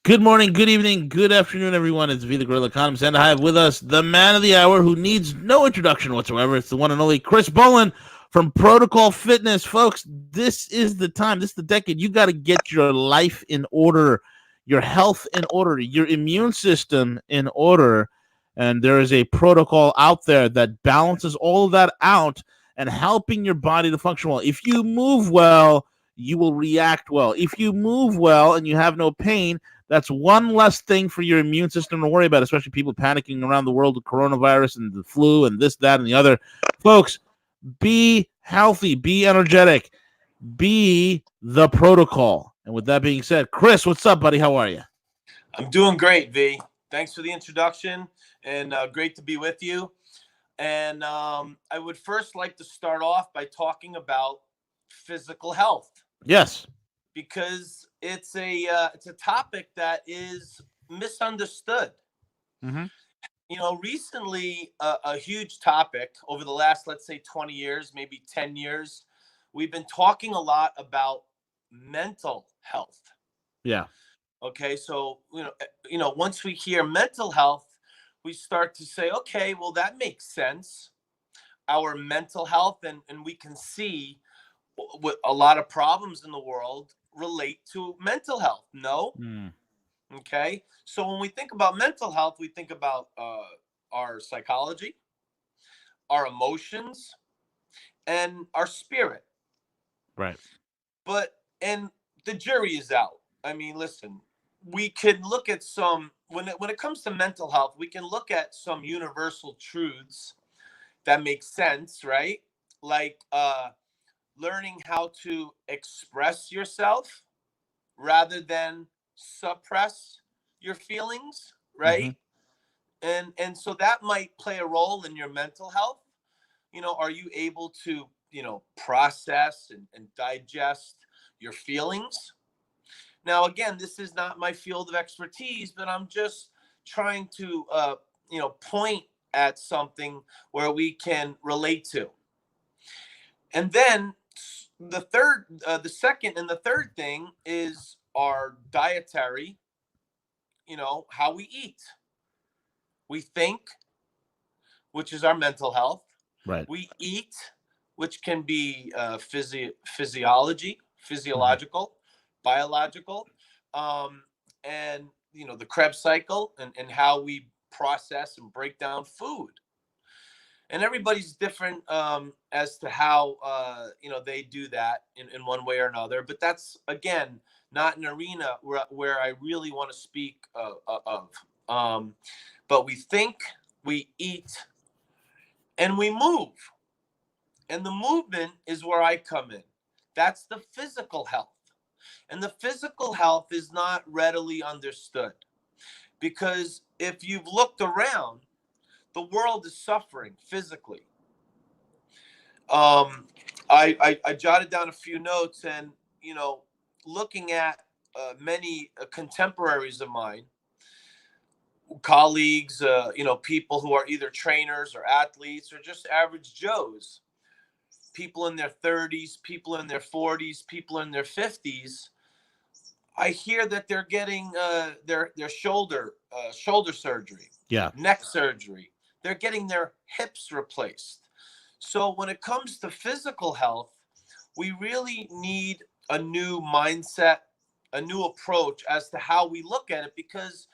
Good morning, good evening, good afternoon, everyone. It's V the Gorilla Economist, and I have with us the man of the hour who needs no introduction whatsoever. It's the one and only Chris Bohlin from Protocol Fitness. Folks, this is the time, this is the decade. You got to get your life in order, your health in order, your immune system in order. And there is a protocol out there that balances all of that out and helping your body to function well. If you move well, you will react well. If you move well and you have no pain, that's one less thing for your immune system to worry about, especially people panicking around the world with coronavirus and the flu and this, that, and the other. Folks, be healthy, be energetic, be the protocol. And with that being said, Chris, what's up, buddy? How are you? I'm doing great, V. Thanks for the introduction, and great to be with you. And I would first like to start off by talking about physical health Yes. because it's a topic that is misunderstood. Mm-hmm. Recently, a huge topic over the last, let's say, 20 years, maybe 10 years, we've been talking a lot about mental health. Yeah. Okay, so once we hear mental health, we start to say, okay, well, that makes sense. Our mental health, and we can see what a lot of problems in the world relate to mental health. No, Mm. okay. So when we think about mental health, we think about our psychology, our emotions, and our spirit. Right. And the jury is out. I mean, listen, we can look at some when it comes to mental health, we can look at some universal truths that make sense, right? Like learning how to express yourself rather than suppress your feelings, Mm-hmm. right? And so that might play a role in your mental health. Are you able to process and digest your feelings? Now, again, this is not my field of expertise, but I'm just trying to, point at something where we can relate to. And then the second and the third thing is our dietary, how we eat. We think, which is our mental health. Right. We eat, which can be Mm-hmm. physiological, biological, and the Krebs cycle and how we process and break down food. And everybody's different as to how they do that in one way or another. But that's again not an arena where I really want to speak of. But we think, we eat, and we move. And the movement is where I come in. That's the physical health. And the physical health is not readily understood because if you've looked around, the world is suffering physically. Um, I jotted down a few notes and, looking at many contemporaries of mine, colleagues, people who are either trainers or athletes or just average Joes, people in their 30s, people in their 40s, people in their 50s. I hear that they're getting their shoulder surgery, Yeah. neck surgery. They're getting their hips replaced. So when it comes to physical health, we really need a new mindset, a new approach as to how we look at it. Because,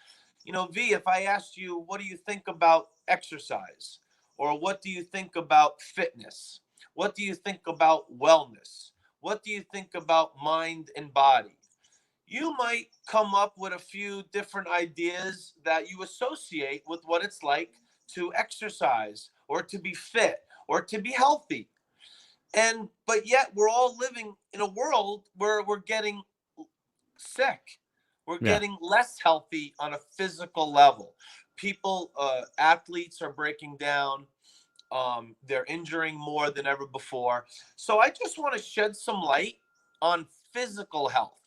V, if I asked you, what do you think about exercise? Or what do you think about fitness? What do you think about wellness? What do you think about mind and body? You might come up with a few different ideas that you associate with what it's like to exercise or to be fit or to be healthy. And but yet we're all living in a world where we're getting sick. We're Yeah. getting less healthy on a physical level. People, athletes are breaking down. They're injuring more than ever before. So I just want to shed some light on physical health.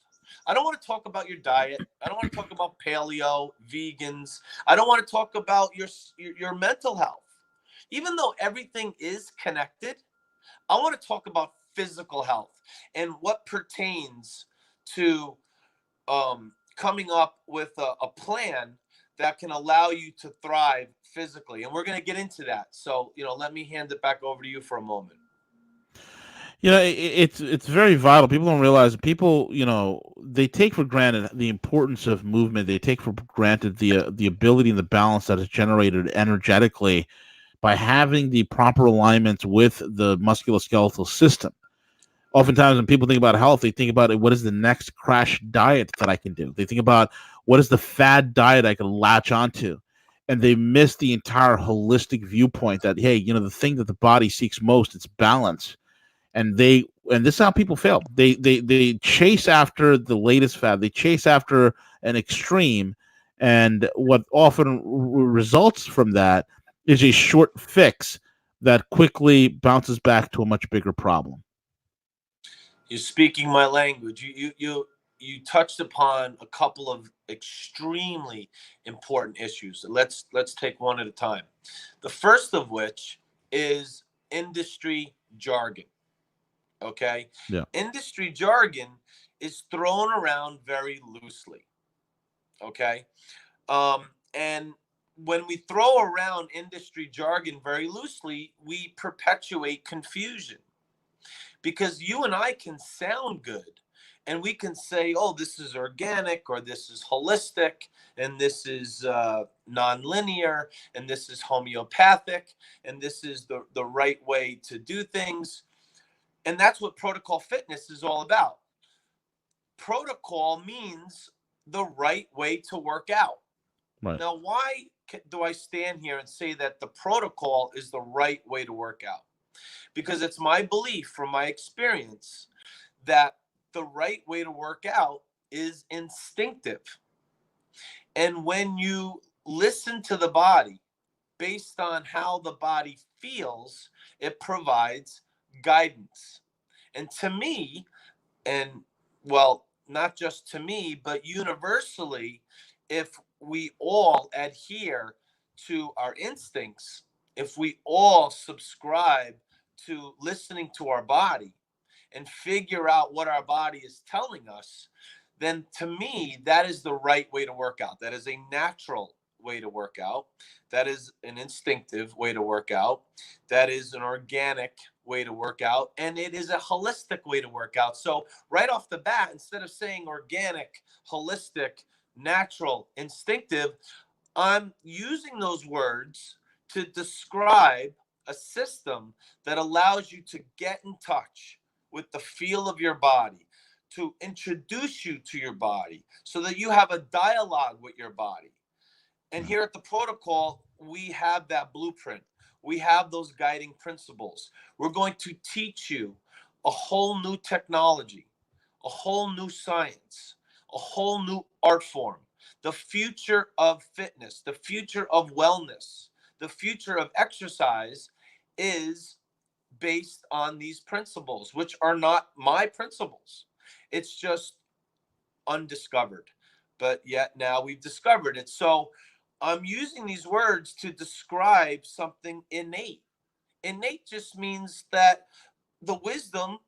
I don't want to talk about your diet. I don't want to talk about paleo, vegans. I don't want to talk about your mental health. Even though everything is connected, I want to talk about physical health and what pertains to coming up with a plan that can allow you to thrive physically. And we're going to get into that. So, let me hand it back over to you for a moment. It's very vital. People don't realize. People, they take for granted the importance of movement. They take for granted the ability and the balance that is generated energetically by having the proper alignments with the musculoskeletal system. Oftentimes, when people think about health, they think about what is the next crash diet that I can do. They think about what is the fad diet I can latch onto, and they miss the entire holistic viewpoint that, hey, the thing that the body seeks most, it's balance. And this is how people fail. They chase after the latest fad. They chase after an extreme, and what often results from that is a short fix that quickly bounces back to a much bigger problem. You're speaking my language. You touched upon a couple of extremely important issues. Let's take one at a time. The first of which is industry jargon. Okay? Yeah. Industry jargon is thrown around very loosely. Okay? And when we throw around industry jargon very loosely, we perpetuate confusion, because you and I can sound good and we can say, oh, this is organic, or this is holistic, and this is nonlinear, and this is homeopathic, and this is the right way to do things. And that's what protocol fitness is all about. Protocol means the right way to work out. Right. Now, why do I stand here and say that the protocol is the right way to work out? Because it's my belief from my experience that the right way to work out is instinctive. And when you listen to the body based on how the body feels, it provides guidance. And to me, and well, not just to me, but universally, if we all adhere to our instincts, if we all subscribe to listening to our body and figure out what our body is telling us, then to me, that is the right way to work out. That is a natural way to work out. That is an instinctive way to work out. That is an organic way to work out. And it is a holistic way to work out. So, right off the bat, instead of saying organic, holistic, natural, instinctive, I'm using those words to describe a system that allows you to get in touch with the feel of your body, to introduce you to your body so that you have a dialogue with your body. And here at the protocol, we have that blueprint. We have those guiding principles. We're going to teach you a whole new technology, a whole new science, a whole new art form, the future of fitness, the future of wellness, the future of exercise is based on these principles, which are not my principles. It's just undiscovered, but yet now we've discovered it. So I'm using these words to describe something innate. Innate just means that the wisdom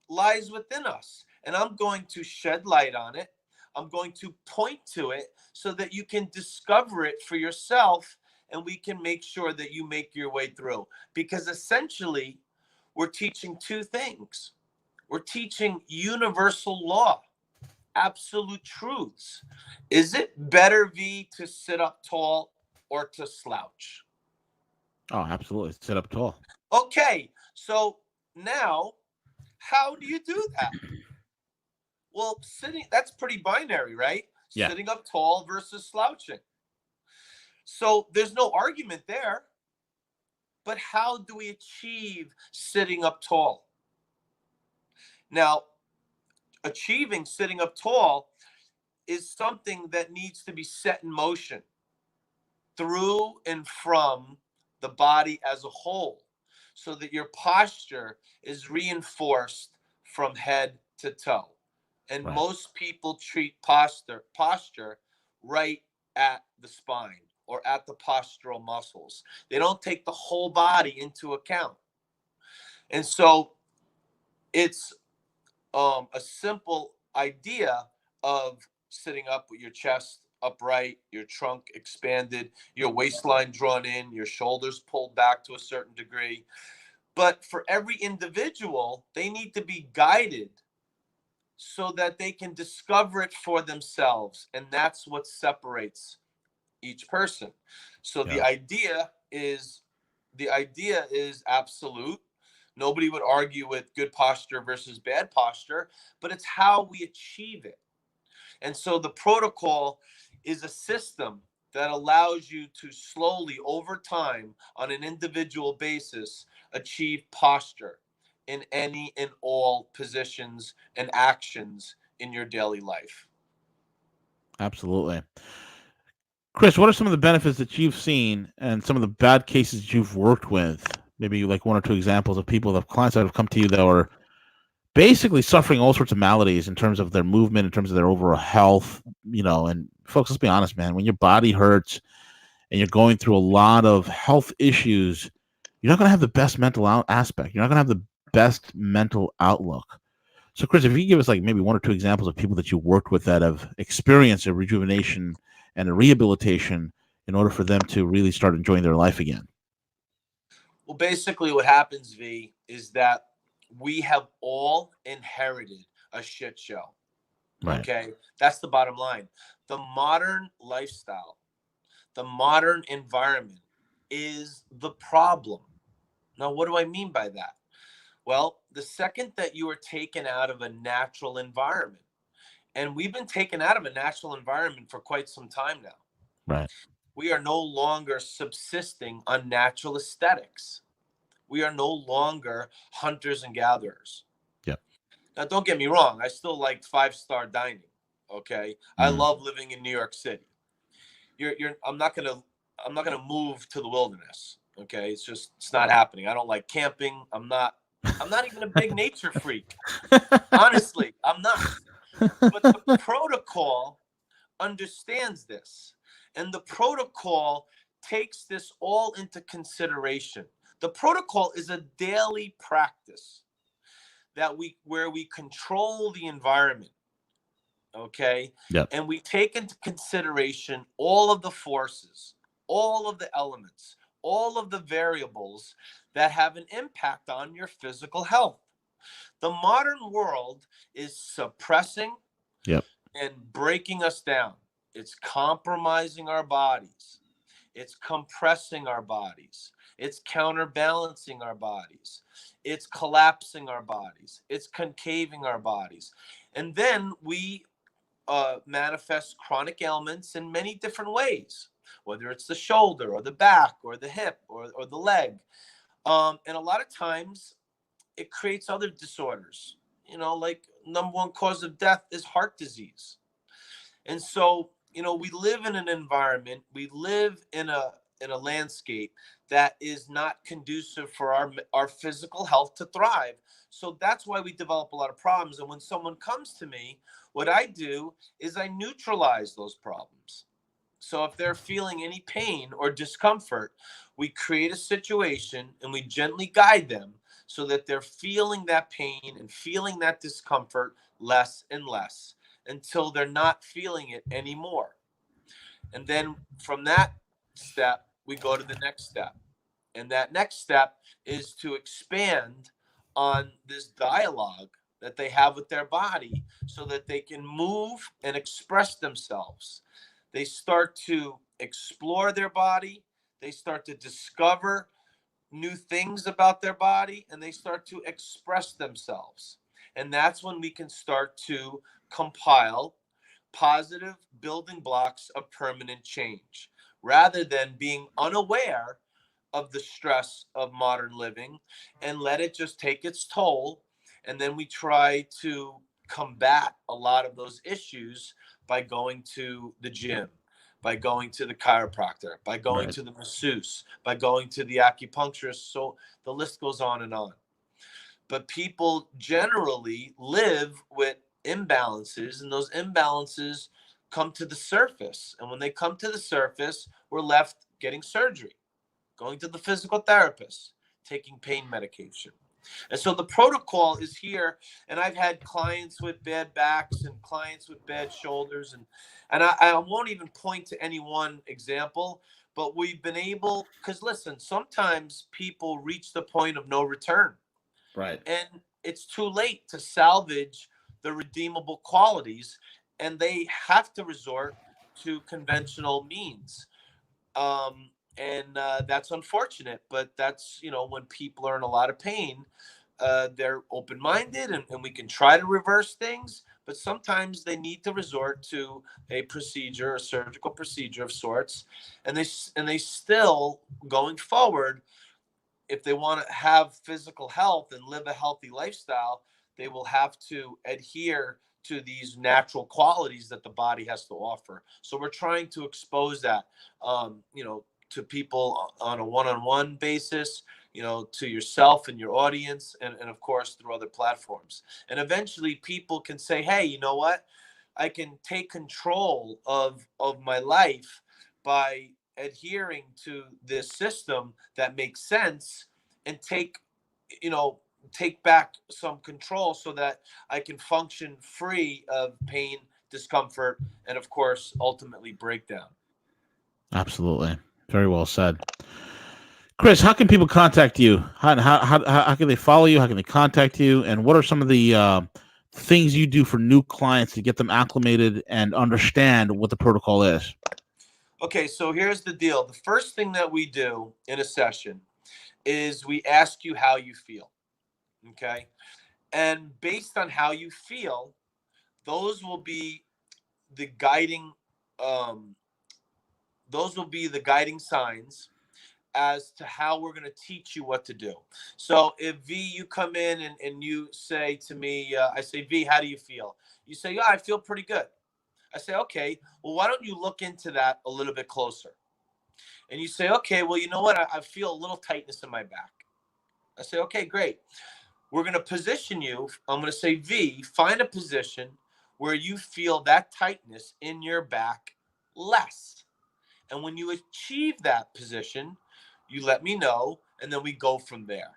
lies within us, and I'm going to shed light on it. I'm going to point to it so that you can discover it for yourself, and we can make sure that you make your way through. Because essentially, we're teaching two things. We're teaching universal law, absolute truths. Is it better, V, to sit up tall or to slouch? Oh, absolutely. Sit up tall. Okay, so now, how do you do that? Well, that's pretty binary, right? Yeah. Sitting up tall versus slouching. So there's no argument there. But how do we achieve sitting up tall? Now, achieving sitting up tall is something that needs to be set in motion through and from the body as a whole, so that your posture is reinforced from head to toe. And Right. most people treat posture right at the spine or at the postural muscles. They don't take the whole body into account. And so it's a simple idea of sitting up with your chest upright, your trunk expanded, your waistline drawn in, your shoulders pulled back to a certain degree. But for every individual, they need to be guided so that they can discover it for themselves. And that's what separates each person. So Yeah. the idea is absolute. Nobody would argue with good posture versus bad posture, but it's how we achieve it. And so the protocol is a system that allows you to slowly over time on an individual basis achieve posture in any and all positions and actions in your daily life. Absolutely. Chris, what are some of the benefits that you've seen and some of the bad cases you've worked with? Maybe like one or two examples of people, that clients that have come to you that are basically suffering all sorts of maladies in terms of their movement, in terms of their overall health, and folks, let's be honest, man, when your body hurts and you're going through a lot of health issues, you're not going to have the best mental aspect. You're not going to have the best mental outlook. So, Chris, if you could give us like maybe one or two examples of people that you worked with that have experienced a rejuvenation and a rehabilitation in order for them to really start enjoying their life again. Well, basically, what happens, V, is that we have all inherited a shit show. Right. Okay. That's the bottom line. The modern lifestyle, the modern environment is the problem. Now, what do I mean by that? Well, the second that you are taken out of a natural environment, and we've been taken out of a natural environment for quite some time now, Right. we are no longer subsisting on natural aesthetics. We are no longer hunters and gatherers. Yep. Now, don't get me wrong. I still like five-star dining. Okay. I Mm. love living in New York City. I'm not gonna move to the wilderness. Okay. It's not happening. I don't like camping. I'm not even a big nature freak. Honestly, I'm not. But the protocol understands this. And the protocol takes this all into consideration. The protocol is a daily practice where we control the environment, okay? Yep. And we take into consideration all of the forces, all of the elements, all of the variables that have an impact on your physical health. The modern world is suppressing Yep. and breaking us down. It's compromising our bodies. It's compressing our bodies. It's counterbalancing our bodies. It's collapsing our bodies. It's concaving our bodies. And then we manifest chronic ailments in many different ways, whether it's the shoulder or the back or the hip or the leg. And a lot of times it creates other disorders. Like number one cause of death is heart disease. And so, we live in an environment, we live in a landscape that is not conducive for our physical health to thrive. So that's why we develop a lot of problems. And when someone comes to me, what I do is I neutralize those problems. So if they're feeling any pain or discomfort, we create a situation and we gently guide them so that they're feeling that pain and feeling that discomfort less and less until they're not feeling it anymore. And then from that step, we go to the next step. And that next step is to expand on this dialogue that they have with their body so that they can move and express themselves. They start to explore their body, they start to discover new things about their body, and they start to express themselves. And that's when we can start to compile positive building blocks of permanent change rather than being unaware of the stress of modern living and let it just take its toll. And then we try to combat a lot of those issues by going to the gym, by going to the chiropractor, by going Right. to the masseuse, by going to the acupuncturist. So the list goes on and on. But people generally live with imbalances, and those imbalances come to the surface. And when they come to the surface, we're left getting surgery, going to the physical therapist, taking pain medication. And so the protocol is here, and I've had clients with bad backs and clients with bad shoulders, and I won't even point to any one example, but we've been able, because listen, sometimes people reach the point of no return, Right. and it's too late to salvage the redeemable qualities, and they have to resort to conventional means. And That's unfortunate, but that's, when people are in a lot of pain, they're open-minded, and we can try to reverse things, but sometimes they need to resort to a procedure, a surgical procedure of sorts, and they still, going forward, if they want to have physical health and live a healthy lifestyle, they will have to adhere to these natural qualities that the body has to offer. So we're trying to expose that, to people on a one-on-one basis, to yourself and your audience, and of course through other platforms. And eventually people can say, hey, you know what? I can take control of my life by adhering to this system that makes sense, and you know take back some control so that I can function free of pain, discomfort, and of course ultimately breakdown. Absolutely. Very well said. Chris, how can people contact you? How can they follow you? How can they contact you? And what are some of the things you do for new clients to get them acclimated and understand what the protocol is? Okay, so here's the deal. The first thing that we do in a session is we ask you how you feel. Okay, and based on how you feel, those will be the guiding um, those will be the guiding signs as to how we're going to teach you what to do. So if V, you come in and you say to me, I say, V, how do you feel? You say, yeah, I feel pretty good. I say, okay, well, why don't you look into that a little bit closer? And you say, okay, well, you know what? I feel a little tightness in my back. I say, okay, great. We're going to position you. I'm going to say, V, find a position where you feel that tightness in your back less. And when you achieve that position, you let me know, and then we go from there.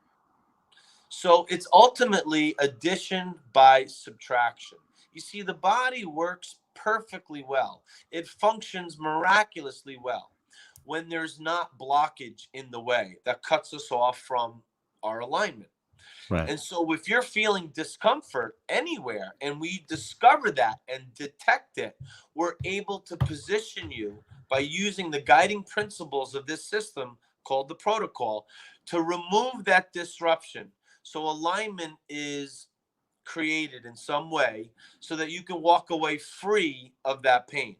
So it's ultimately addition by subtraction. You see, the body works perfectly well, it functions miraculously well when there's not blockage in the way that cuts us off from our alignment. Right. And so, if you're feeling discomfort anywhere and we discover that and detect it, we're able to position you by using the guiding principles of this system called the protocol to remove that disruption. So, alignment is created in some way so that you can walk away free of that pain.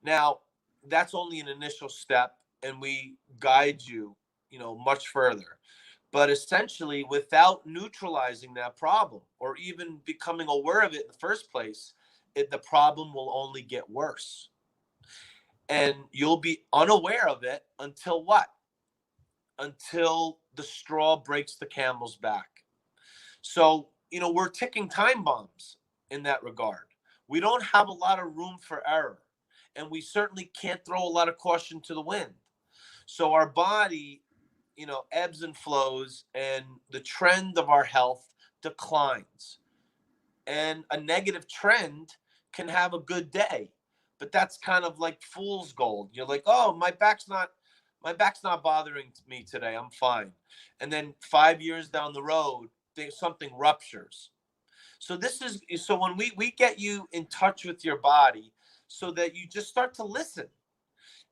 Now, that's only an initial step, and we guide you, much further. But essentially, without neutralizing that problem or even becoming aware of it in the first place, the problem will only get worse. And you'll be unaware of it until what? Until the straw breaks the camel's back. So, we're ticking time bombs in that regard. We don't have a lot of room for error, and we certainly can't throw a lot of caution to the wind. So, our body, ebbs and flows, and the trend of our health declines. And a negative trend can have a good day, but that's kind of like fool's gold. You're like, oh, my back's not bothering me today. I'm fine. And then 5 years down the road, something ruptures. So when we get you in touch with your body, so that you just start to listen,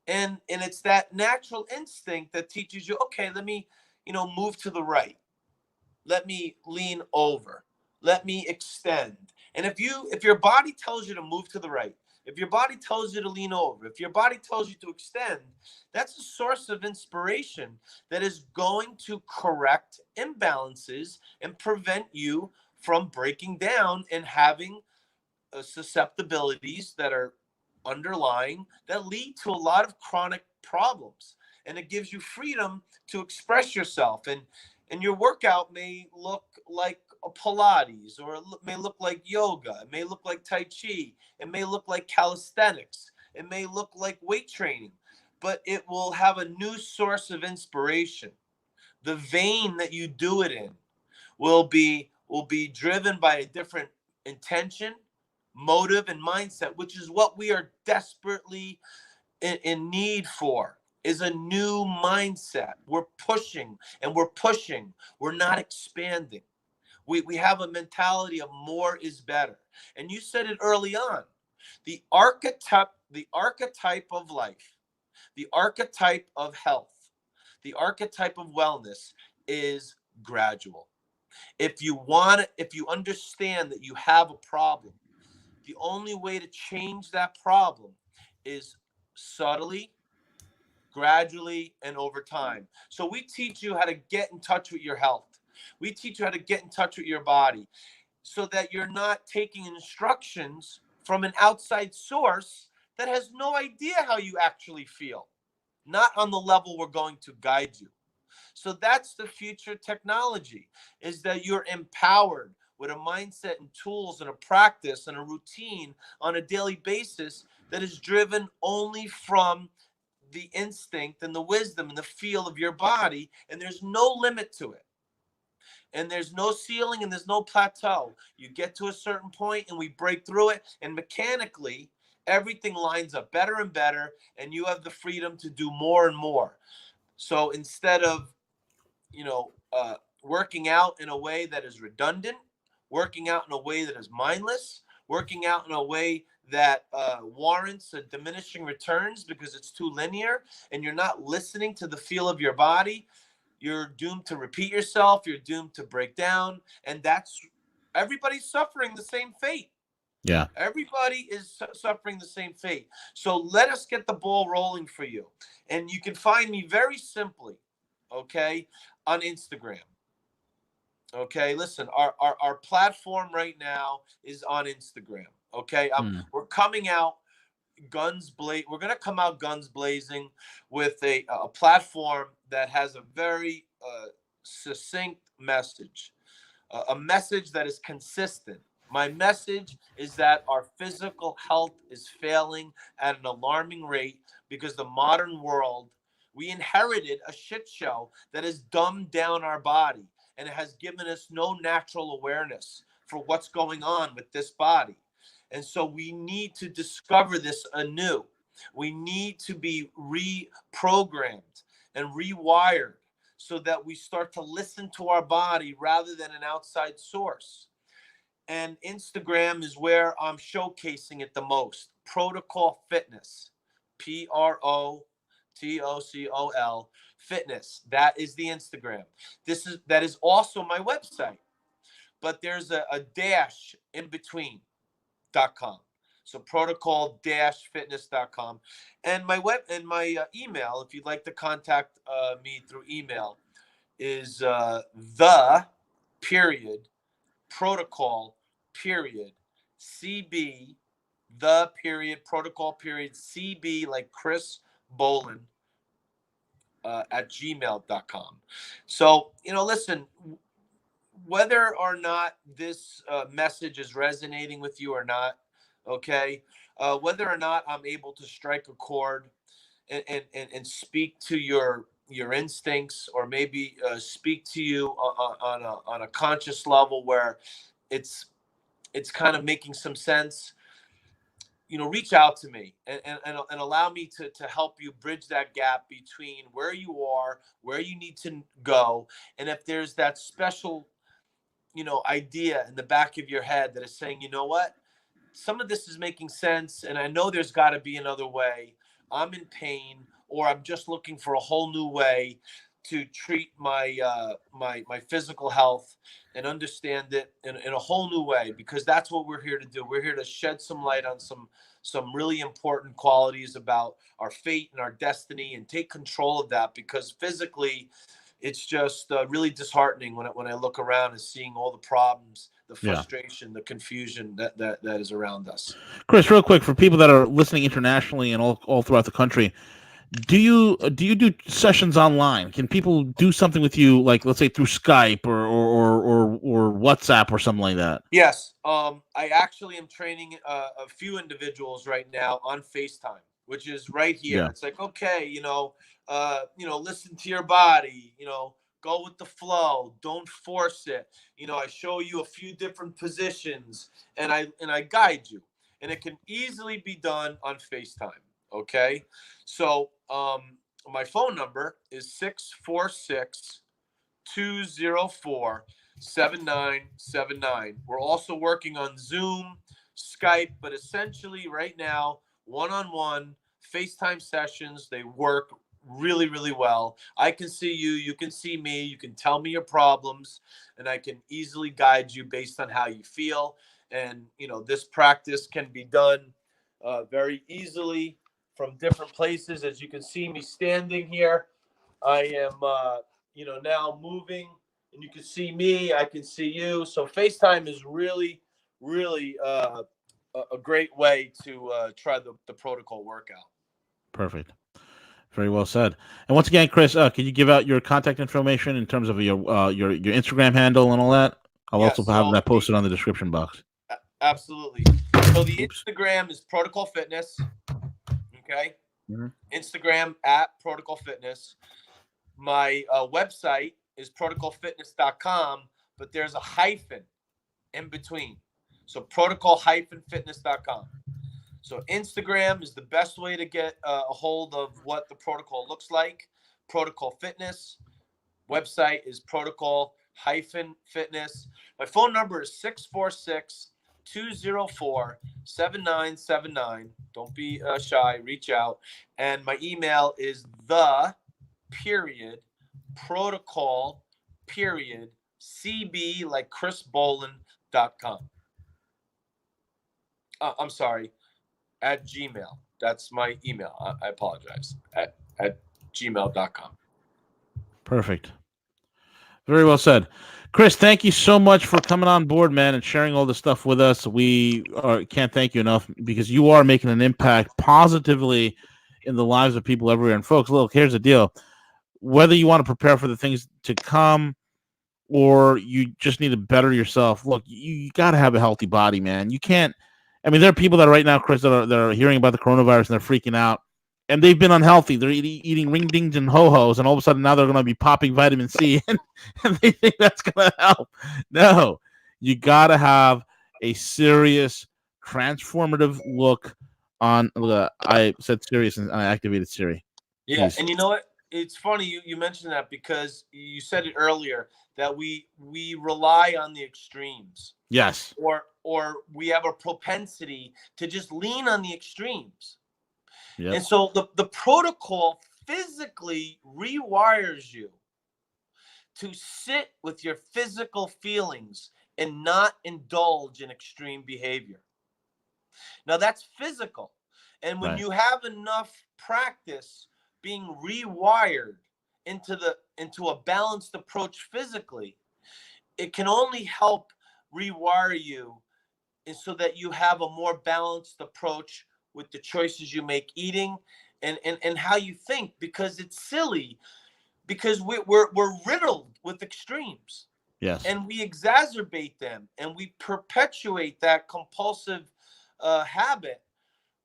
and it's that natural instinct that teaches you, okay, let me, move to the right, let me lean over, let me extend. And if your body tells you to move to the right, if your body tells you to lean over, if your body tells you to extend, that's a source of inspiration that is going to correct imbalances and prevent you from breaking down and having susceptibilities that are underlying that lead to a lot of chronic problems. And it gives you freedom to express yourself, and your workout may look like a Pilates, or it may look like yoga, it may look like Tai Chi, it may look like calisthenics, it may look like weight training, but it will have a new source of inspiration. The vein that you do it in will be driven by a different intention, motive, and mindset, which is what we are desperately in need for, is a new mindset. We're pushing and we're pushing. We're not expanding. We have a mentality of more is better. And you said it early on. The archetype of life, the archetype of health, the archetype of wellness is gradual. If you understand that you have a problem, the only way to change that problem is subtly, gradually, and over time. So we teach you how to get in touch with your health. We teach you how to get in touch with your body so that you're not taking instructions from an outside source that has no idea how you actually feel, not on the level we're going to guide you. So that's the future technology, is that you're empowered with a mindset and tools and a practice and a routine on a daily basis that is driven only from the instinct and the wisdom and the feel of your body. And there's no limit to it. And there's no ceiling and there's no plateau. You get to a certain point and we break through it. And mechanically, everything lines up better and better. And you have the freedom to do more and more. So instead of working out in a way that is redundant, working out in a way that is mindless, working out in a way that warrants a diminishing returns because it's too linear and you're not listening to the feel of your body, you're doomed to repeat yourself. You're doomed to break down. And everybody's suffering the same fate. Yeah. Everybody is suffering the same fate. So let us get the ball rolling for you. And you can find me very simply, okay, on Instagram. Okay, listen, our platform right now is on Instagram. Okay, we're coming out we're going to come out guns blazing with a platform that has a very succinct message, a message that is consistent. My message is that our physical health is failing at an alarming rate because the modern world, we inherited a shit show that has dumbed down our body, and it has given us no natural awareness for what's going on with this body. And so we need to discover this anew. We need to be reprogrammed and rewired so that we start to listen to our body rather than an outside source. And Instagram is where I'm showcasing it the most. Protocol Fitness, PROTOCOL Fitness. That is the Instagram. That is also my website, but there's a dash in between. .com. So protocol-fitness.com. And my email, if you'd like to contact me through email, is the.protocol.cb, the.protocol.cb, like Chris Bohlin, at gmail.com. So, listen, whether or not this message is resonating with you or not, okay, whether or not I'm able to strike a chord and speak to your instincts, or maybe speak to you on a conscious level where it's kind of making some sense, reach out to me and allow me to help you bridge that gap between where you are, where you need to go, and if there's that special idea in the back of your head that is saying, you know what, some of this is making sense, and I know there's got to be another way. I'm in pain, or I'm just looking for a whole new way to treat my physical health and understand it in a whole new way, because that's what we're here to do. We're here to shed some light on some really important qualities about our fate and our destiny, and take control of that, because physically it's just really disheartening when I look around and seeing all the problems, the frustration, the confusion that is around us. Chris, real quick, for people that are listening internationally and all throughout the country, do you do sessions online? Can people do something with you, like let's say through Skype or WhatsApp or something like that? Yes, I actually am training a few individuals right now on FaceTime, which is right here. Yeah. It's like, okay, listen to your body, Go with the flow. Don't force it. I show you a few different positions, and I guide you. And it can easily be done on FaceTime. Okay. So my phone number is 646-204-7979. We're also working on Zoom, Skype, but essentially right now, one-on-one FaceTime sessions, they work really, really well. I can see you, you can see me, you can tell me your problems, and I can easily guide you based on how you feel. And, this practice can be done very easily from different places. As you can see me standing here, I am, now moving, and you can see me, I can see you. So FaceTime is really, really a great way to try the protocol workout. Perfect. Very well said. And once again, Chris, can you give out your contact information in terms of your Instagram handle and all that? I'll also have that posted on the description box. Absolutely. So the Instagram is Protocol Fitness. Okay. Mm-hmm. Instagram at Protocol Fitness. My website is protocolfitness.com, but there's a hyphen in between. So protocol-fitness.com. So Instagram is the best way to get a hold of what the protocol looks like. Protocol Fitness. Website is protocol-fitness. My phone number is 646-204-7979. Don't be shy. Reach out. And my email is the.protocol.cb, like Chris Bohlin.com. I'm sorry. At Gmail. That's my email. I apologize. At gmail.com. Perfect. Very well said. Chris, thank you so much for coming on board, man, and sharing all this stuff with us. We can't thank you enough because you are making an impact positively in the lives of people everywhere. And folks, look, here's the deal. Whether you want to prepare for the things to come or you just need to better yourself, look, you got to have a healthy body, man. You can't. I mean, there are people that right now, Chris, that are hearing about the coronavirus and they're freaking out. And they've been unhealthy. They're eating ring dings and ho-hos, and all of a sudden now they're going to be popping vitamin C, and they think that's going to help. No, you got to have a serious, transformative look on. I said serious, and I activated Siri. Yeah, Please. And you know what? It's funny you mentioned that because you said it earlier that we rely on the extremes. Yes. Or we have a propensity to just lean on the extremes. Yep. And so the protocol physically rewires you to sit with your physical feelings and not indulge in extreme behavior. Now that's physical. And when you have enough practice being rewired into a balanced approach physically, it can only help rewire you and so that you have a more balanced approach with the choices you make eating and how you think, because it's silly because we're riddled with extremes. Yes. And we exacerbate them and we perpetuate that compulsive habit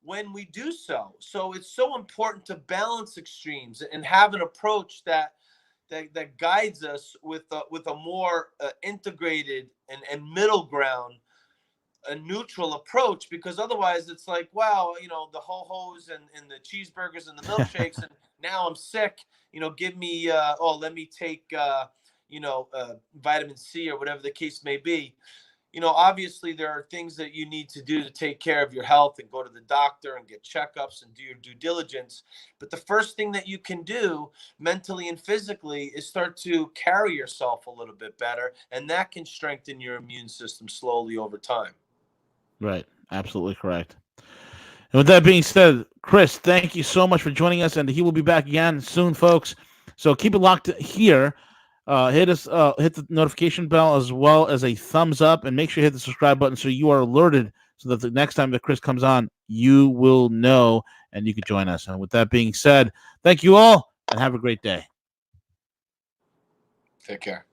when we do so. So it's so important to balance extremes and have an approach that guides us with a more integrated and middle ground, a neutral approach, because otherwise it's like, wow, the ho-hos and the cheeseburgers and the milkshakes and now I'm sick, give me let me take vitamin C or whatever the case may be. Obviously there are things that you need to do to take care of your health and go to the doctor and get checkups and do your due diligence. But the first thing that you can do mentally and physically is start to carry yourself a little bit better. And that can strengthen your immune system slowly over time. Right. Absolutely correct. And with that being said, Chris, thank you so much for joining us. And he will be back again soon, folks. So keep it locked here. Hit the notification bell as well as a thumbs up, and make sure you hit the subscribe button so you are alerted so that the next time that Chris comes on, you will know and you can join us. And with that being said, thank you all and have a great day. Take care.